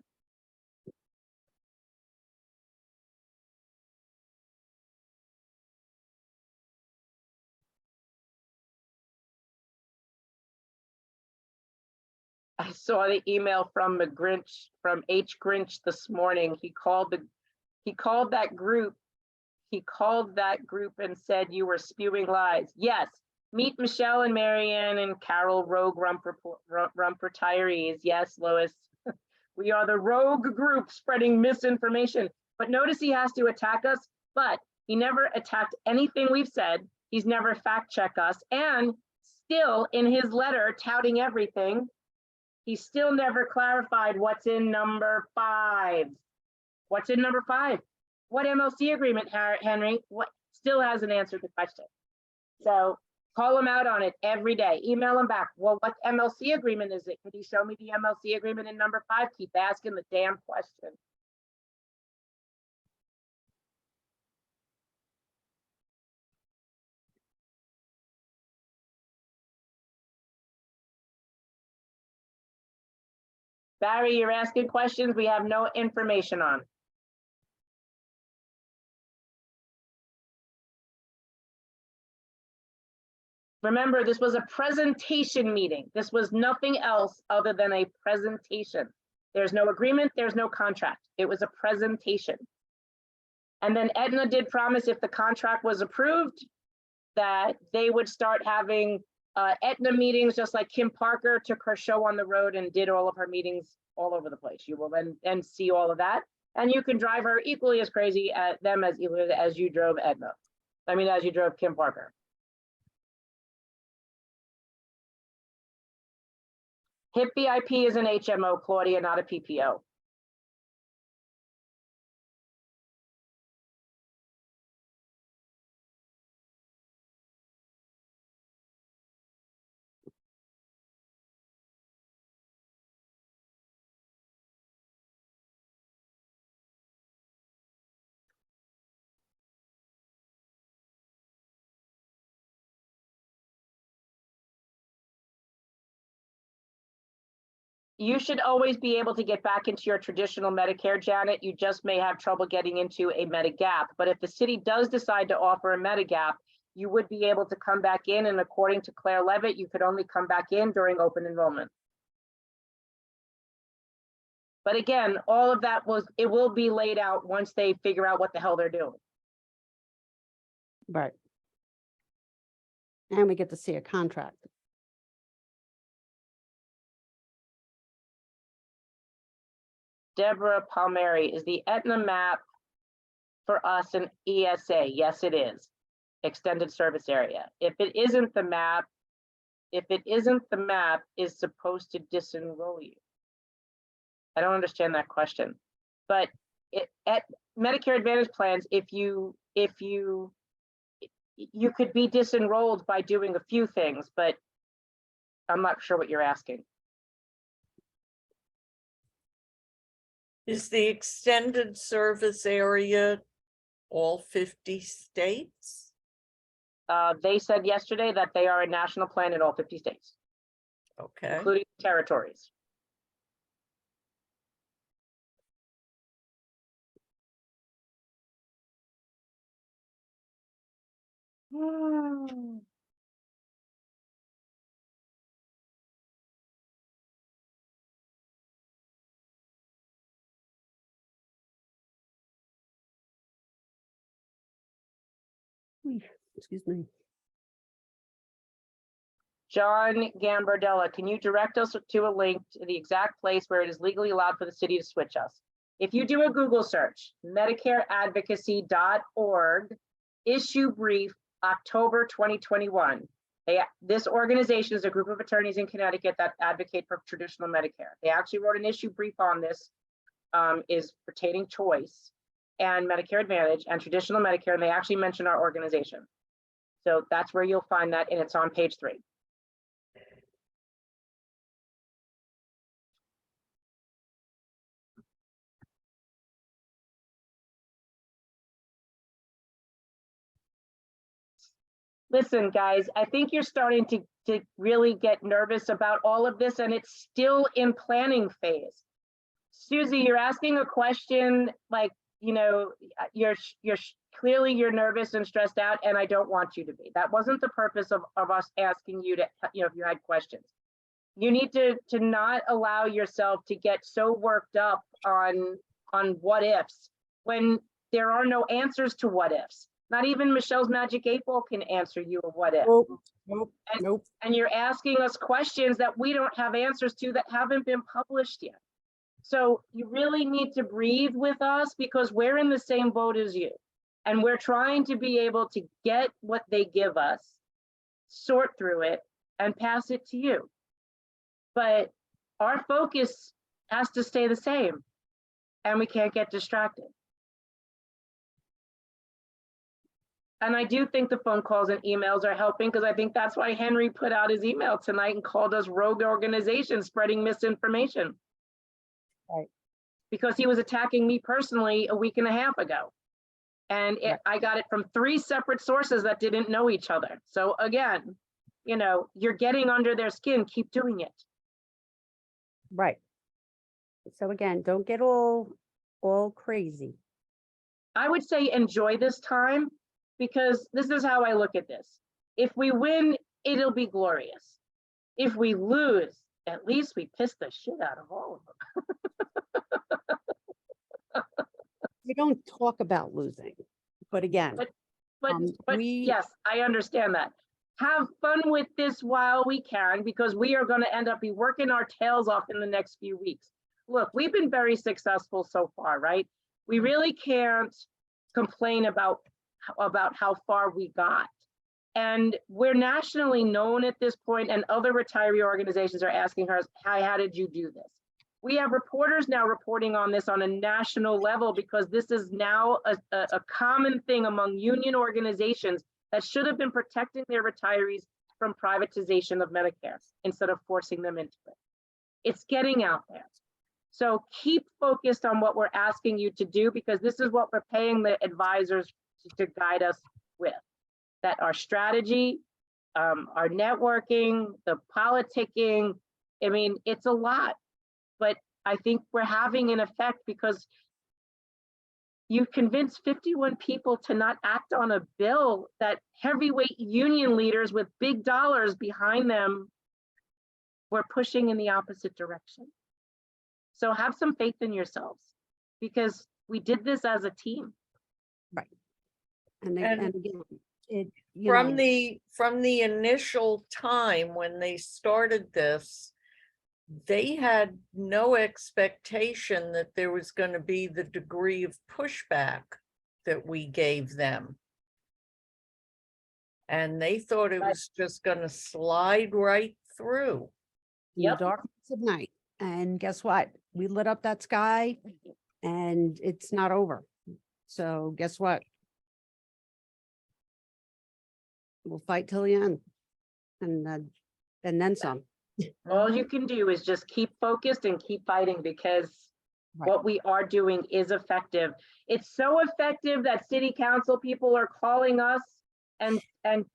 I saw the email from H Grinch this morning. He called that group and said you were spewing lies. Yes, meet Michelle and Marianne and Carol, rogue rump retirees. Yes, Lois, we are the rogue group spreading misinformation. But notice he has to attack us, but he never attacked anything we've said. He's never fact checked us, and still in his letter touting everything, he still never clarified what's in number 5. What's in number 5? What MLC agreement, Henry? What still hasn't answered the question. So call him out on it every day. Email him back. Well, what MLC agreement is it? Could he show me the MLC agreement in number 5? Keep asking the damn question. Barry, you're asking questions we have no information on. Remember, this was a presentation meeting. This was nothing else other than a presentation. There's no agreement, there's no contract. It was a presentation. And then Aetna did promise if the contract was approved, that they would start having Aetna meetings, just like Kim Parker took her show on the road and did all of her meetings all over the place. You will then see all of that. And you can drive her equally as crazy at them as you drove Aetna. I mean, as you drove Kim Parker. HIP VIP is an HMO, Claudia, not a PPO. You should always be able to get back into your traditional Medicare, Janet. You just may have trouble getting into a Medigap. But if the city does decide to offer a Medigap, you would be able to come back in, and according to Claire Levitt, you could only come back in during open enrollment. But again, all of that it will be laid out once they figure out what the hell they're doing. Right. And we get to see a contract. Deborah Palmieri, is the Aetna map for us an ESA? Yes, it is. Extended service area. If it isn't the map, is supposed to disenroll you. I don't understand that question. But at Medicare Advantage plans, if you could be disenrolled by doing a few things, but I'm not sure what you're asking. Is the extended service area all 50 states? They said yesterday that they are a national plan in all 50 states, Okay. including territories. Excuse me. John Gambardella, can you direct us to a link to the exact place where it is legally allowed for the city to switch us? If you do a Google search, medicareadvocacy.org, issue brief, October 2021. This organization is a group of attorneys in Connecticut that advocate for traditional Medicare. They actually wrote an issue brief on this, is pertaining choice and Medicare Advantage and traditional Medicare, and they actually mention our organization. So that's where you'll find that, and it's on page 3. Listen, guys, I think you're starting to really get nervous about all of this, and it's still in planning phase. Susie, you're asking a question like, you know, you're clearly you're nervous and stressed out, and I don't want you to be. That wasn't the purpose of us asking you to, you know, if you had questions. You need to not allow yourself to get so worked up on what ifs when there are no answers to what ifs. Not even Michelle's Magic 8 Ball can answer you a what if. Nope. And you're asking us questions that we don't have answers to that haven't been published yet. So you really need to breathe with us because we're in the same boat as you. And we're trying to be able to get what they give us, sort through it, and pass it to you. But our focus has to stay the same, and we can't get distracted. And I do think the phone calls and emails are helping, because I think that's why Henry put out his email tonight and called us rogue organizations spreading misinformation. Right. Because he was attacking me personally a week and a half ago. And I got it from 3 separate sources that didn't know each other. So again, you know, you're getting under their skin, keep doing it. Right. So again, don't get all crazy. I would say enjoy this time, because this is how I look at this. If we win, it'll be glorious. If we lose, at least we pissed the shit out of all of them. We don't talk about losing, but again, But yes, I understand that. Have fun with this while we can, because we are going to end up working our tails off in the next few weeks. Look, we've been very successful so far, right? We really can't complain about how far we got. And we're nationally known at this point, and other retiree organizations are asking us, hi, how did you do this? We have reporters now reporting on this on a national level, because this is now a common thing among union organizations that should have been protecting their retirees from privatization of Medicare instead of forcing them into it. It's getting out there. So keep focused on what we're asking you to do, because this is what we're paying the advisors to guide us with. That our strategy, our networking, the politicking, I mean, it's a lot. but I think we're having an effect because you convinced 51 people to not act on a bill that heavyweight union leaders with big dollars behind them were pushing in the opposite direction. So have some faith in yourselves, because we did this as a team. And And again, it, you from know, from the initial time when they started this, they had no expectation that there was going to be the degree of pushback that we gave them. And they thought it Right. was just going to slide right through. in the Yep. darkness of night. And guess what? We lit up that sky and it's not over. So guess what? We'll fight till the end. And then some. All you can do is just keep focused and keep fighting, because Right. what we are doing is effective. It's so effective that city council people are calling us and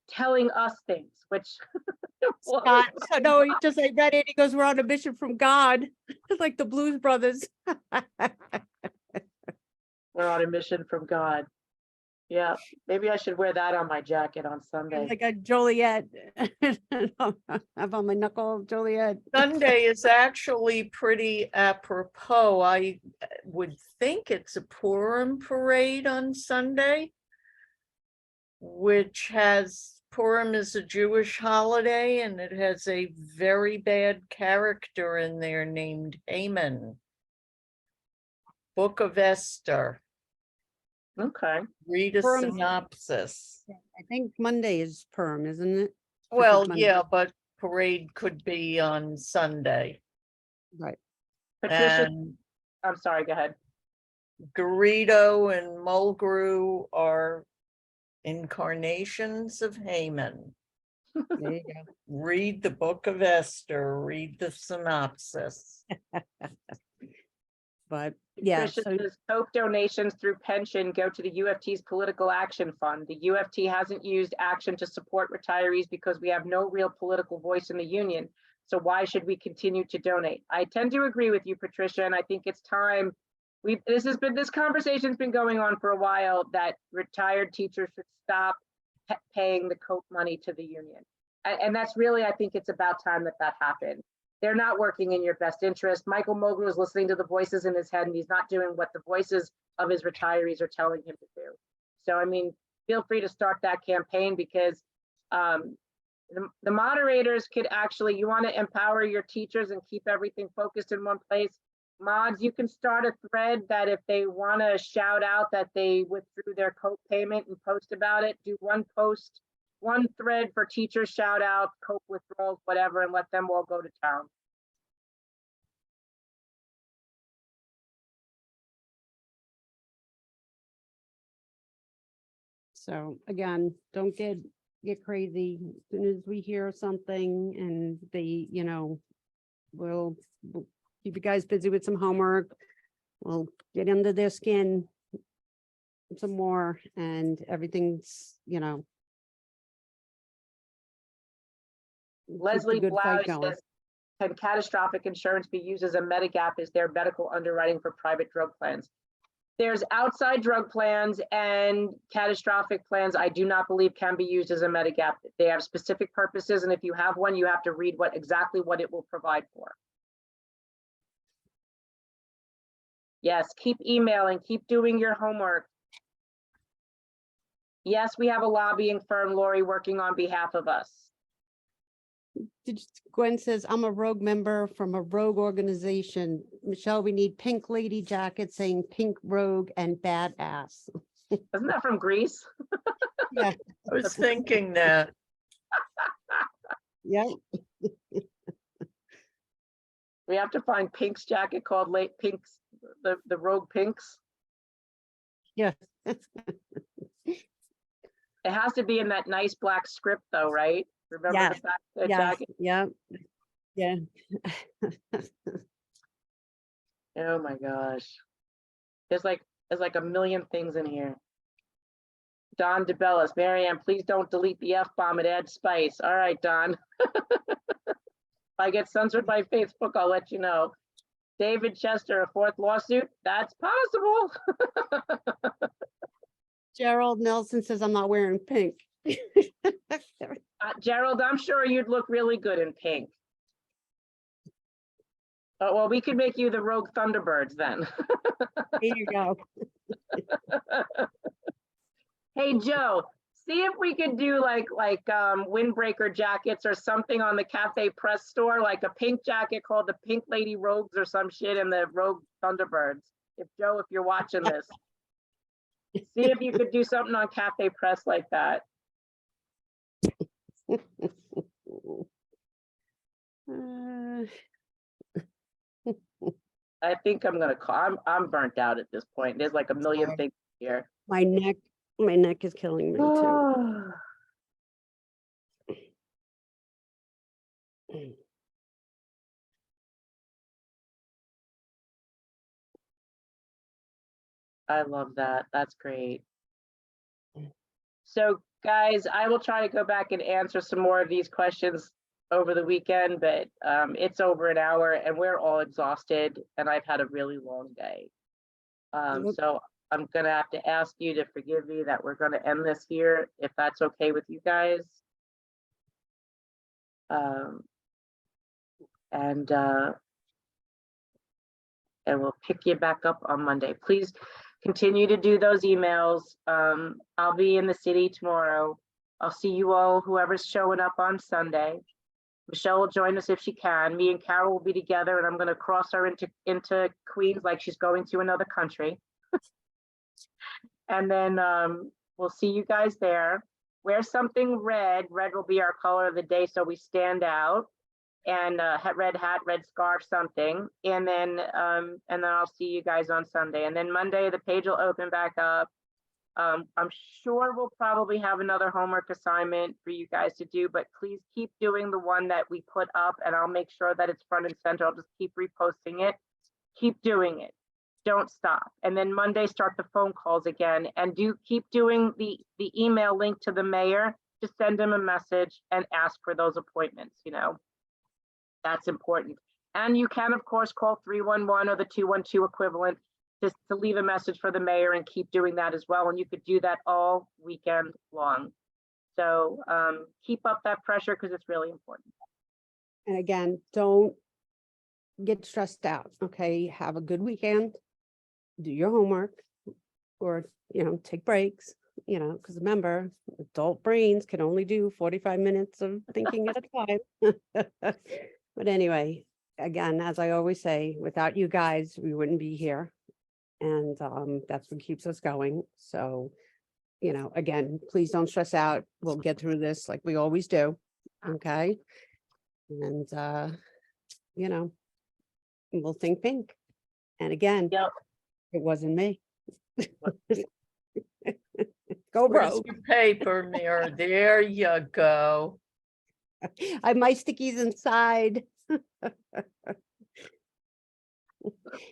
telling us things, which Scott, so no, he just like read it. He goes, "We're on a mission from God," like the Blues Brothers. we're on a mission from God. Yeah, maybe I should wear that on my jacket on Sunday. Like a Joliet. Have on my knuckle, Joliet. Sunday is actually pretty apropos. I would think it's a Purim parade on Sunday, which has, Purim is a Jewish holiday, and it has a very bad character in there named Haman. Book of Esther. Okay. Read a Purim. synopsis. I think Monday is Perm, isn't it? Well, Monday. yeah, but parade could be on Sunday. Right. Patricia, And I'm sorry, go ahead. Garrido and Mulgrew are incarnations of Haman. There you go. Read the Book of Esther, read the synopsis. But yeah, Patricia so says Coke donations through pension go to the UFT's political action fund. The UFT hasn't used action to support retirees because we have no real political voice in the union. So why should we continue to donate? I tend to agree with you, Patricia, and I think it's time. This conversation's been going on for a while, that retired teachers should stop paying the Coke money to the union. And that's really, I think it's about time that happened. They're not working in your best interest. Michael Mulgrew is listening to the voices in his head, and he's not doing what the voices of his retirees are telling him to do. So, I mean, feel free to start that campaign, because the moderators could actually, you want to empower your teachers and keep everything focused in one place. Mods, you can start a thread that if they want to shout out that they withdrew their Coke payment and post about it, do one post, one thread for teachers shout out, Coke withdrawals, whatever, and let them all go to town. so again, don't get crazy. As soon as we hear something and they, you know, we'll keep you guys busy with some homework. We'll get under their skin some more, and everything's, you know. keep the Leslie good fight Blau going. says, can catastrophic insurance be used as a Medigap? Is there medical underwriting for private drug plans? There's outside drug plans, and catastrophic plans I do not believe can be used as a Medigap. They have specific purposes, and if you have one, you have to read exactly what it will provide for. Yes, keep emailing, keep doing your homework. Yes, we have a lobbying firm, Lori, working on behalf of us. Gwen says, I'm a rogue member from a rogue organization. Michelle, we need pink lady jackets saying pink rogue and badass. Isn't that from Greece? Yeah. I was thinking that. Yep. We have to find Pink's jacket called Late Pink's, the Rogue Pinks. Yeah. It has to be in that nice black script though, right? Remember Yes, the back of the Yes, jacket? yeah. Yeah. Oh my gosh. There's like a million things in here. Don DeBellis, Marianne, please don't delete the F-bomb, it adds spice. All right, Don. If I get censored by Facebook, I'll let you know. David Chester, a fourth lawsuit? That's possible. Gerald Nelson says I'm not wearing pink. Gerald, I'm sure you'd look really good in pink. Well, we could make you the Rogue Thunderbirds then. Here you go. Hey, Joe, see if we could do like windbreaker jackets or something on the Cafe Press store, like a pink jacket called the Pink Lady Rogues or some shit, and the Rogue Thunderbirds. If Joe, if you're watching this, see if you could do something on Cafe Press like that. I think I'm gonna call. I'm burnt out at this point. There's like a million things here. My neck is killing me too. I love that. That's great. So guys, I will try to go back and answer some more of these questions over the weekend, but it's over an hour and we're all exhausted and I've had a really long day. So I'm gonna have to ask you to forgive me that we're gonna end this here, if that's okay with you guys. And we'll pick you back up on Monday. Please continue to do those emails. I'll be in the city tomorrow. I'll see you all, whoever's showing up on Sunday. Michelle will join us if she can. Me and Carol will be together and I'm gonna cross her into Queens like she's going to another country. And then we'll see you guys there. Wear something red. Red will be our color of the day so we stand out. And red hat, red scarf, something. And then I'll see you guys on Sunday. And then Monday, the page will open back up. I'm sure we'll probably have another homework assignment for you guys to do, but please keep doing the one that we put up and I'll make sure that it's front and center. I'll just keep reposting it. Keep doing it. Don't stop. And then Monday, start the phone calls again and keep doing the email link to the mayor to send him a message and ask for those appointments, you know. That's important. And you can, of course, call 311 or the 212 equivalent just to leave a message for the mayor and keep doing that as well. And you could do that all weekend long. So keep up that pressure because it's really important. And again, don't get stressed out. Okay. Have a good weekend. Do your homework or, you know, take breaks, you know, because remember, adult brains can only do 45 minutes of thinking at a time. But anyway, again, as I always say, without you guys, we wouldn't be here. And that's what keeps us going. So, you know, again, please don't stress out. We'll get through this like we always do. Okay. And, you know, we'll think pink. And again, Yep. It wasn't me. Go Where's bro. your paper, Mira? There you go. I have my stickies inside.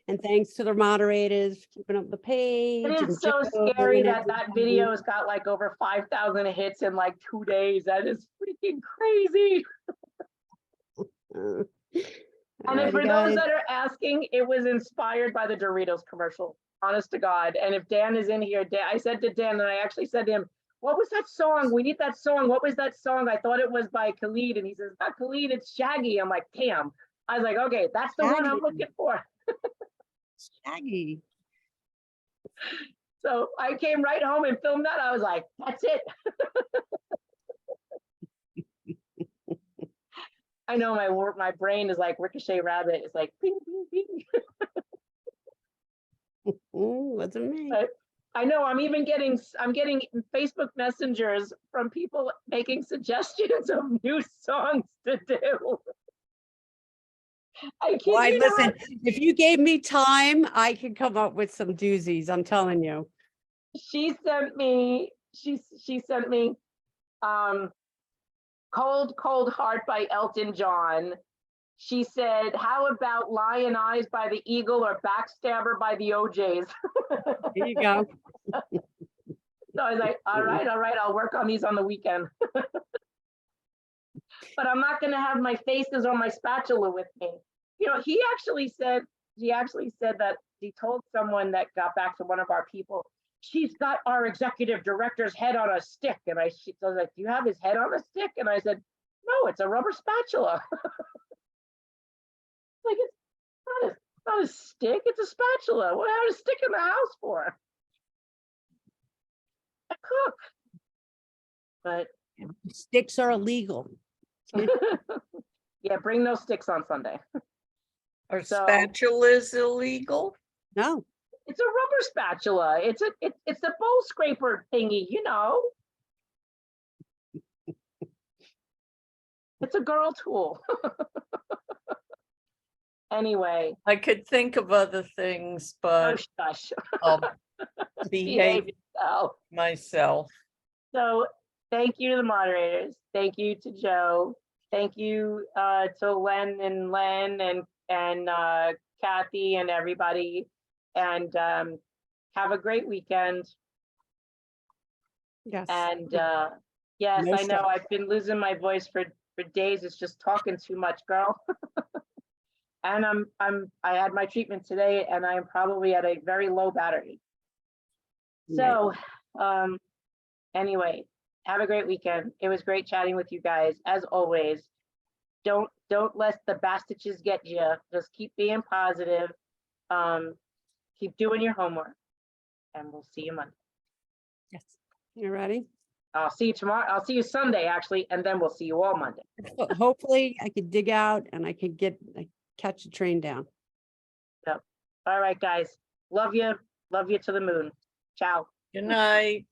And thanks to the moderators for keeping up the page. It and is so Joe scary and that video has got like over 5,000 hits in like 2 days. That is freaking crazy. And if for those that are asking, it was inspired by the Doritos commercial, honest to God. And if Dan is in here, I said to Dan, and I actually said to him, what was that song? We need that song. What was that song? I thought it was by Khalid. And he says, not Khalid, it's Shaggy. I'm like, damn. I was like, okay, that's the one I'm looking for. Shaggy. So I came right home and filmed that. I was like, that's it. I know my brain is like Ricochet Rabbit. It's like ping, ping, ping. Wasn't me. But I know I'm getting Facebook messengers from people making suggestions of new songs to do. I kid you Listen, not. if you gave me time, I could come up with some doozies. I'm telling you. She sent me Cold Cold Heart by Elton John. She said, how about Lion Eyes by the Eagle or Backstabber by the OJs? There you go. So I was like, all right, I'll work on these on the weekend. But I'm not going to have my faces or my spatula with me. You know, he actually said, she actually said that she told someone that got back to one of our people, she's got our executive director's head on a stick. And she was like, do you have his head on a stick? And I said, no, it's a rubber spatula. Like, it's not a stick, it's a spatula. What have a stick in the house for? A cook. But Sticks are illegal. yeah, bring no sticks on Sunday. Are So- spatulas illegal? No, It's a rubber spatula. It's a bowl scraper thingy, you know. It's a girl tool. Anyway, I could think of other things, oh but shush. I'll behave Behave yourself. myself. So thank you to the moderators. Thank you to Joe. Thank you to Len and Kathy and everybody. And have a great weekend. yes. And yes, No I know stress. I've been losing my voice for days. It's just talking too much, girl. And I had my treatment today and I'm probably at a very low battery. So anyway, have a great weekend. It was great chatting with you guys as always. Don't let the bastages get you. Just keep being positive. Keep doing your homework and we'll see you Monday. Yes. You ready? I'll see you tomorrow. I'll see you Sunday actually, and then we'll see you all Monday. Hopefully I could dig out and I could catch the train down. All right, guys. Love you. Love you to the moon. Ciao. Good night.